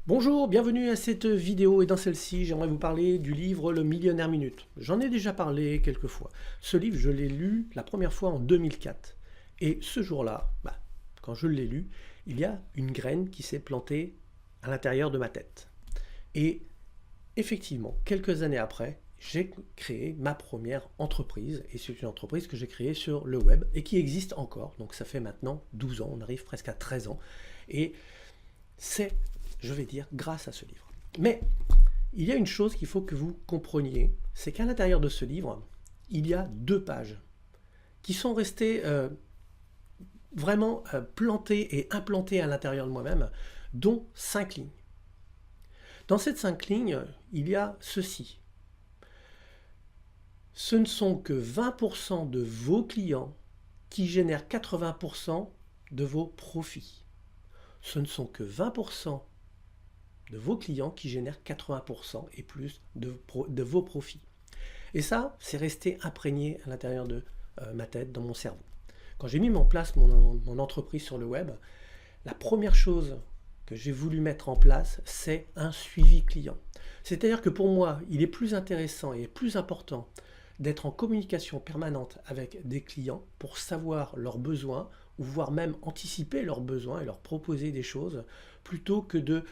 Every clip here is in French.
Bonjour, bienvenue à cette vidéo et dans celle-ci, j'aimerais vous parler du livre Le Millionnaire Minute. J'en ai déjà parlé quelques fois. Ce livre, je l'ai lu la première fois en 2004. Et ce jour-là, quand je l'ai lu, il y a une graine qui s'est plantée à l'intérieur de ma tête. Et effectivement, quelques années après, j'ai créé ma première entreprise. Et c'est une entreprise que j'ai créée sur le web et qui existe encore. Donc ça fait maintenant 12 ans, on arrive presque à 13 ans. Et c'est, je vais dire, grâce à ce livre. Mais il y a une chose qu'il faut que vous compreniez, c'est qu'à l'intérieur de ce livre, il y a 2 pages qui sont restées vraiment plantées et implantées à l'intérieur de moi-même, dont 5 lignes. Dans ces 5 lignes, il y a ceci. Ce ne sont que 20% de vos clients qui génèrent 80% de vos profits. Ce ne sont que 20% de vos clients qui génèrent 80% et plus de vos profits. Et ça, c'est resté imprégné à l'intérieur de ma tête, dans mon cerveau. Quand j'ai mis en place mon entreprise sur le web, la première chose que j'ai voulu mettre en place, c'est un suivi client. C'est-à-dire que pour moi, il est plus intéressant et plus important d'être en communication permanente avec des clients pour savoir leurs besoins ou voire même anticiper leurs besoins et leur proposer des choses plutôt que de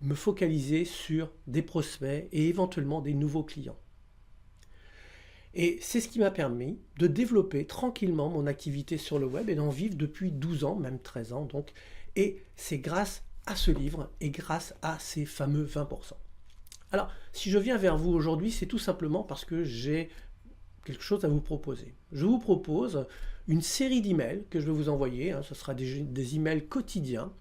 me focaliser sur des prospects et éventuellement des nouveaux clients. Et c'est ce qui m'a permis de développer tranquillement mon activité sur le web et d'en vivre depuis 12 ans, même 13 ans donc. Et c'est grâce à ce livre et grâce à ces fameux 20%. Alors, si je viens vers vous aujourd'hui, c'est tout simplement parce que j'ai quelque chose à vous proposer. Je vous propose une série d'emails que je vais vous envoyer. Ce sera des emails quotidiens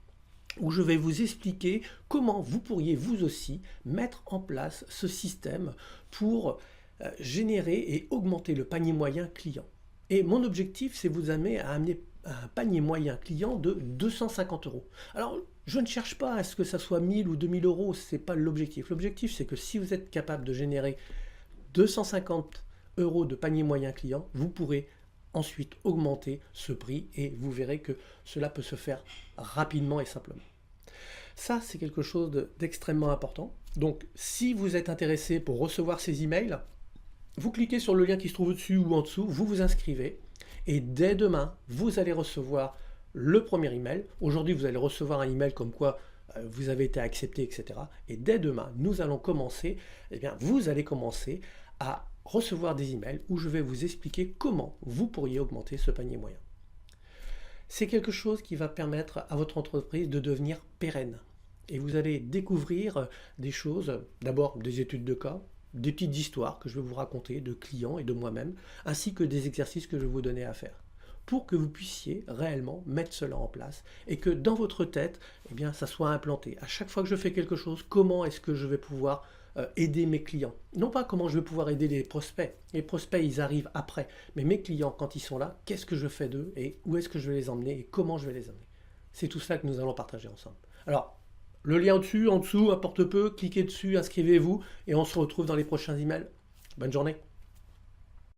où je vais vous expliquer comment vous pourriez vous aussi mettre en place ce système pour générer et augmenter le panier moyen client. Et mon objectif, c'est vous amener à amener un panier moyen client de 250 euros. Alors, je ne cherche pas à ce que ça soit 1000 ou 2000 euros, ce n'est pas l'objectif. L'objectif, c'est que si vous êtes capable de générer 250 euros de panier moyen client, vous pourrez ensuite augmenter ce prix et vous verrez que cela peut se faire rapidement et simplement. Ça, c'est quelque chose d'extrêmement important. Donc, si vous êtes intéressé pour recevoir ces emails, vous cliquez sur le lien qui se trouve au-dessus ou en dessous, vous vous inscrivez et dès demain, vous allez recevoir le premier email. Aujourd'hui, vous allez recevoir un email comme quoi vous avez été accepté, etc. Et dès demain, nous allons commencer, vous allez commencer à recevoir des emails où je vais vous expliquer comment vous pourriez augmenter ce panier moyen. C'est quelque chose qui va permettre à votre entreprise de devenir pérenne. Et vous allez découvrir des choses, d'abord des études de cas, des petites histoires que je vais vous raconter de clients et de moi-même, ainsi que des exercices que je vais vous donner à faire, pour que vous puissiez réellement mettre cela en place et que dans votre tête, ça soit implanté. À chaque fois que je fais quelque chose, comment est-ce que je vais pouvoir aider mes clients? Non pas comment je vais pouvoir aider les prospects. Les prospects, ils arrivent après. Mais mes clients, quand ils sont là, qu'est-ce que je fais d'eux et où est-ce que je vais les emmener et comment je vais les emmener? C'est tout ça que nous allons partager ensemble. Alors, le lien au-dessus, en dessous, importe peu, cliquez dessus, inscrivez-vous et on se retrouve dans les prochains emails. Bonne journée.